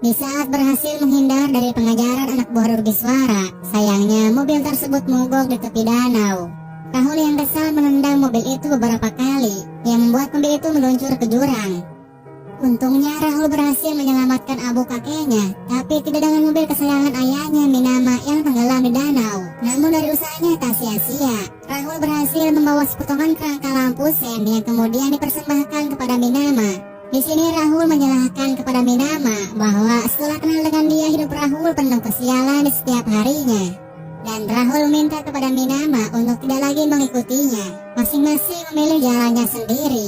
Di saat berhasil menghindar dari pengejaran anak buah Durgeswara, sayangnya mobil tersebut mogok di tepi danau. Rahul yang kesal menendang mobil itu beberapa kali, yang membuat mobil itu meluncur ke jurang. Untungnya Rahul berhasil menyelamatkan abu kakeknya, tapi tidak dengan mobil kesayangan ayahnya Minama yang tenggelam di danau. Namun dari usahanya tak sia-sia, Rahul berhasil membawa sepotongan kerangka lampu sen yang kemudian dipersembahkan kepada Minama. Di sini Rahul menyalahkan kepada Minama bahwa setelah kenal dengan dia, hidup Rahul penuh kesialan di setiap harinya. Dan Rahul minta kepada Minama untuk tidak lagi mengikutinya, masing-masing memilih jalannya sendiri.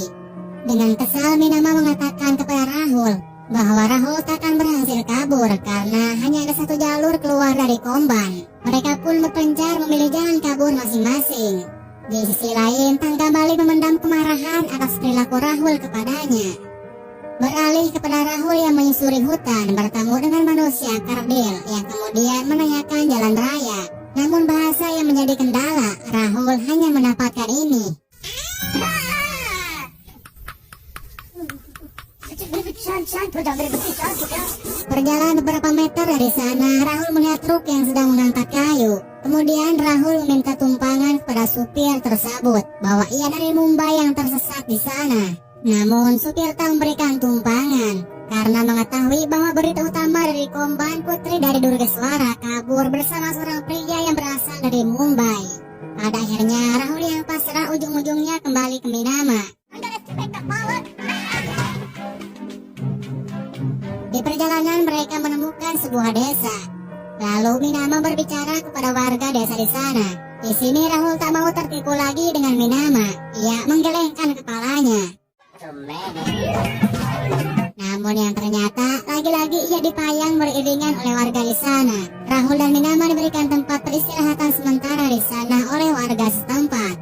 Dengan kesal Minama mengatakan kepada Rahul bahwa Rahul takkan berhasil kabur karena hanya ada satu jalur keluar dari Komban. Mereka pun berpencar memilih jalan kabur masing-masing. Di sisi lain, Tangga Bali memendam kemarahan atas perilaku Rahul kepadanya. Beralih kepada Rahul yang menyusuri hutan bertemu dengan manusia kerdil yang kemudian menanyakan jalan raya. Namun bahasa yang menjadi kendala, Rahul hanya mendapatkan ini. Berjalan beberapa meter dari sana, Rahul melihat truk yang sedang mengangkat kayu. Kemudian Rahul meminta tumpangan kepada supir tersebut bahwa ia dari Mumbai yang tersesat di sana. Namun supir tak memberikan tumpangan karena mengetahui bahwa berita utama dari Komban, putri dari Durgeswara kabur bersama seorang pria yang berasal dari Mumbai. Pada akhirnya Rahul yang pasrah ujung-ujungnya kembali ke Minama. Di perjalanan mereka menemukan sebuah desa. Lalu Minama berbicara kepada warga desa di sana. Di sini Rahul tak mau tertipu lagi dengan Minama. Ia menggelengkan kepalanya. Namun yang ternyata lagi-lagi ia dipayang beriringan oleh warga di sana. Rahul dan Minama diberikan tempat peristirahatan sementara di sana oleh warga setempat.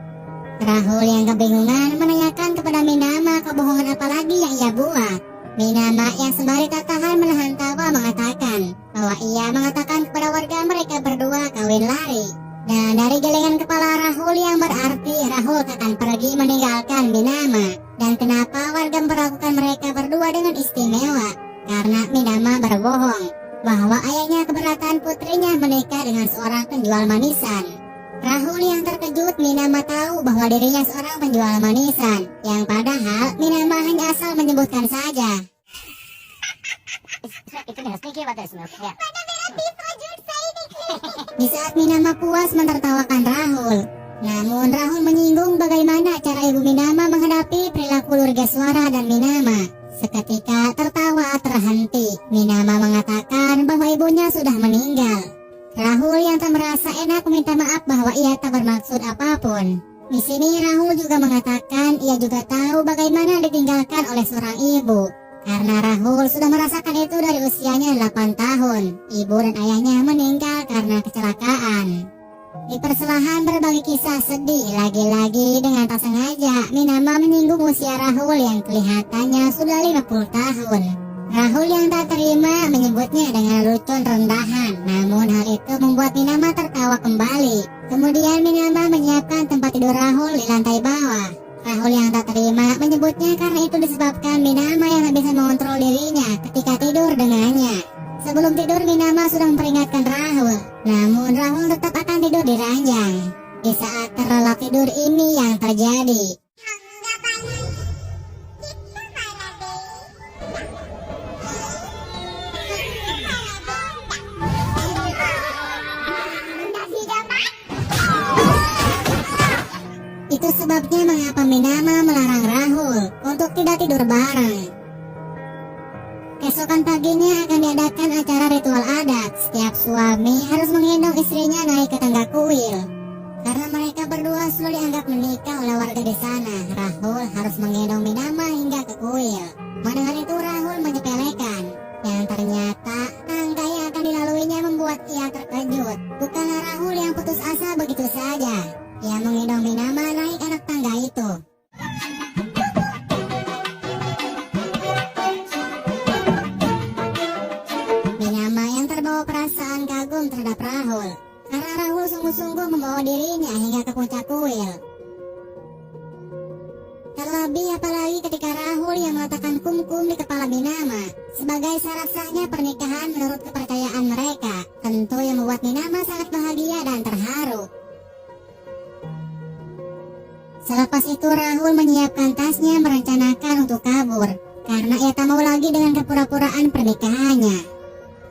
Rahul yang kebingungan menanyakan kepada Minama kebohongan apa lagi yang ia buat. Minama yang sembari tak tahan menahan tawa mengatakan bahwa ia mengatakan kepada warga mereka berdua kawin lari. Dan dari gelengan kepala Rahul yang berarti Rahul akan pergi meninggalkan Minama. Dan kenapa warga memperlakukan mereka berdua dengan istimewa? Karena Minama berbohong bahwa ayahnya keberatan putrinya menikah dengan seorang penjual manisan. Rahul yang terkejut, Minama tahu bahwa dirinya seorang penjual manisan, yang padahal Minama hanya asal menyebutkan saja. Di saat Minama puas menertawakan Rahul, namun Rahul menyinggung bagaimana cara ibu Minama menghadapi perilaku Durgeswara dan Minama. Seketika tertawa terhenti. Minama mengatakan bahwa ibunya sudah meninggal. Rahul yang tak merasa enak meminta maaf bahwa ia tak bermaksud apapun. Di sini Rahul juga mengatakan ia juga tahu bagaimana ditinggalkan oleh seorang ibu. Karena Rahul sudah merasakan itu dari usianya 8 tahun. Ibu dan ayahnya meninggal karena kecelakaan. Di perselahan berbagi kisah sedih, lagi-lagi dengan tak sengaja Minama menyinggung usia Rahul yang kelihatannya sudah 50 tahun. Rahul yang tak terima menyebutnya dengan lucun rendahan, namun hal itu membuat Minama tertawa kembali. Kemudian Minama menyiapkan tempat tidur Rahul di lantai bawah. Rahul yang tak terima menyebutnya karena itu disebabkan Minama yang tak bisa mengontrol dirinya ketika tidur dengannya. Sebelum tidur Minama sudah memperingatkan Rahul, namun Rahul tetap akan tidur di ranjang. Di saat terlelap tidur ini yang terjadi. Itu sebabnya mengapa Minama melarang Rahul untuk tidak tidur bareng. Keesokan paginya akan diadakan acara ritual adat. Setiap suami harus menggendong istrinya naik ke tangga kuil. Karena mereka berdua sudah dianggap menikah oleh warga di sana, Rahul harus menggendong Minama hingga ke kuil. Mendengar itu Rahul menyepelekan. Yang ternyata tangga yang akan dilaluinya membuat ia terkejut. Bukanlah Rahul yang putus asa begitu saja. Ia menggendong Minama naik anak tangga itu. Minama yang terbawa perasaan kagum terhadap Rahul, karena Rahul sungguh-sungguh membawa dirinya hingga ke puncak kuil. Terlebih apalagi ketika Rahul yang meletakkan kumkum di kepala Minama sebagai syarat sahnya pernikahan menurut kepercayaan mereka. Tentu yang membuat Minama sangat bahagia dan terharu. Selepas itu Rahul menyiapkan tasnya merencanakan untuk kabur karena ia tak mau lagi dengan kepura-puraan pernikahannya.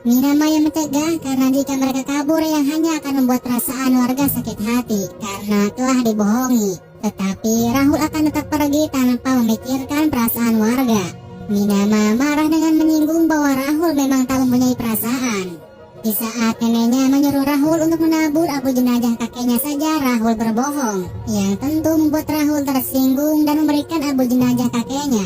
Minama yang mencegah karena jika mereka kabur yang hanya akan membuat perasaan warga sakit hati karena telah dibohongi. Tetapi Rahul akan tetap pergi tanpa memikirkan perasaan warga. Minama marah dengan menyinggung bahwa Rahul memang tak mempunyai perasaan. Di saat neneknya menyuruh Rahul untuk menabur abu jenazah kakeknya saja Rahul berbohong, yang tentu membuat Rahul tersinggung dan memberikan abu jenazah kakeknya.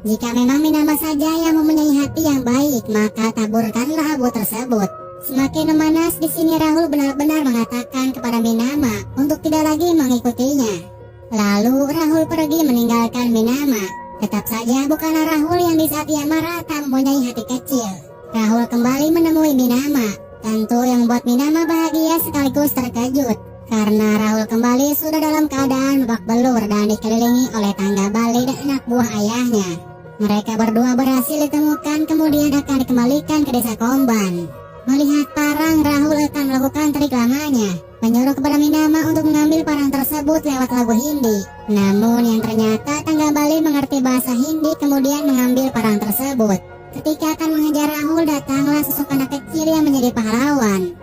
Jika memang Minama saja yang mempunyai hati yang baik, maka taburkanlah abu tersebut. Semakin memanas di sini Rahul benar-benar mengatakan kepada Minama untuk tidak lagi mengikutinya. Lalu Rahul pergi meninggalkan Minama. Tetap saja bukanlah Rahul yang di saat ia marah tak mempunyai hati kecil. Rahul kembali menemui Minama. Tentu yang membuat Minama bahagia sekaligus terkejut karena Rahul kembali sudah dalam keadaan babak belur dan dikelilingi oleh tangga Bali dan anak buah ayahnya. Mereka berdua berhasil ditemukan kemudian akan dikembalikan ke desa Komban. Melihat parang, Rahul akan melakukan trik lamanya, menyuruh kepada Minama untuk mengambil parang tersebut lewat lagu Hindi. Namun yang ternyata tangga Bali mengerti bahasa Hindi kemudian mengambil parang tersebut. Ketika akan mengejar Rahul, datanglah sosok anak kecil yang menjadi pahlawan.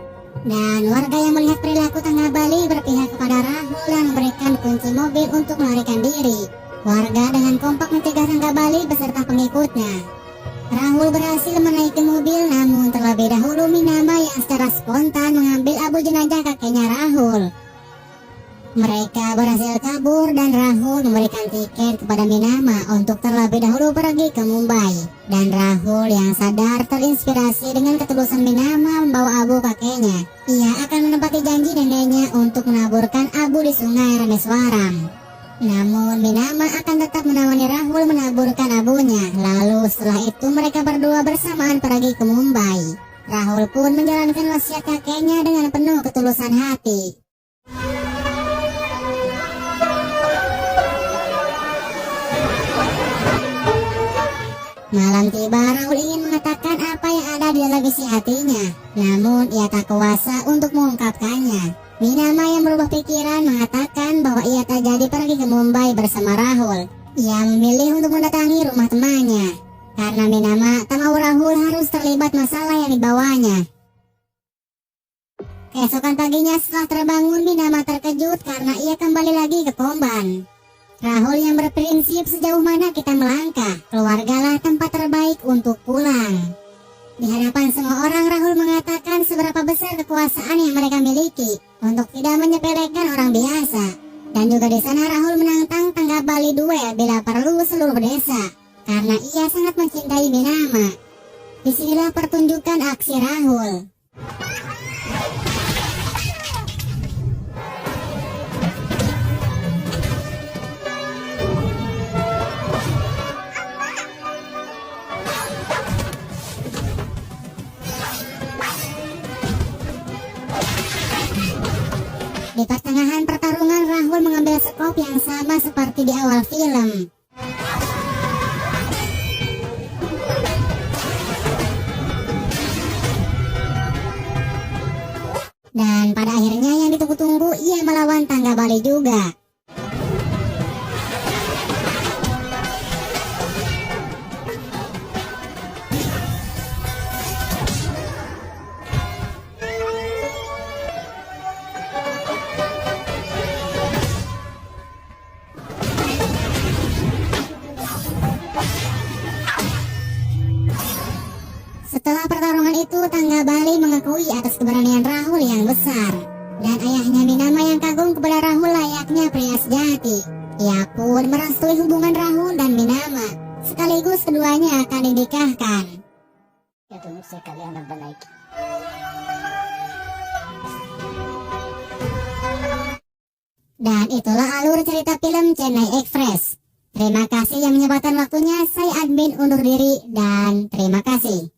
Dan warga yang melihat perilaku tangga Bali berpihak kepada Rahul dan memberikan kunci mobil untuk melarikan diri. Warga dengan kompak mencegah tangga Bali beserta pengikutnya. Rahul berhasil menaiki mobil, namun terlebih dahulu Minama yang secara spontan mengambil abu jenazah kakeknya Rahul. Mereka berhasil kabur dan Rahul memberikan tiket kepada Minama untuk terlebih dahulu pergi ke Mumbai. Dan Rahul yang sadar terinspirasi dengan ketulusan Minama membawa abu kakeknya. Ia akan menepati janji neneknya untuk menaburkan abu di sungai Rameswaram. Namun Minama akan tetap menemani Rahul menaburkan abunya. Lalu setelah itu mereka berdua bersamaan pergi ke Mumbai. Rahul pun menjalankan wasiat kakeknya dengan penuh ketulusan hati. Malam tiba, Rahul ingin mengatakan apa yang ada di dalam isi hatinya. Namun ia tak kuasa untuk mengungkapkannya. Minama yang berubah pikiran mengatakan bahwa ia tak jadi pergi ke Mumbai bersama Rahul. Ia memilih untuk mendatangi rumah temannya karena Minama tak mau Rahul harus terlibat masalah yang dibawanya. Keesokan paginya setelah terbangun, Minama terkejut karena ia kembali lagi ke Komban. Rahul yang berprinsip sejauh mana kita melangkah, keluargalah tempat terbaik untuk pulang. Di hadapan semua orang, Rahul mengatakan seberapa besar kekuasaan yang mereka miliki untuk tidak menyepelekan orang biasa. Dan juga di sana Rahul menantang tangga Bali duel bila perlu seluruh desa karena ia sangat mencintai Minama. Disinilah pertunjukan aksi Rahul. Di pertengahan pertarungan, Rahul mengambil skop yang sama seperti di awal film. Dan pada akhirnya yang ditunggu-tunggu, ia melawan tangga Bali juga. Setelah pertarungan itu, tangga Bali mengakui atas keberanian Rahul yang besar. Dan ayahnya Minama yang kagum kepada Rahul layaknya pria sejati. Ia pun merestui hubungan Rahul dan Minama. Sekaligus keduanya akan dinikahkan. Dan itulah alur cerita film Chennai Express. Terima kasih yang menyempatkan waktunya. Saya admin undur diri dan terima kasih.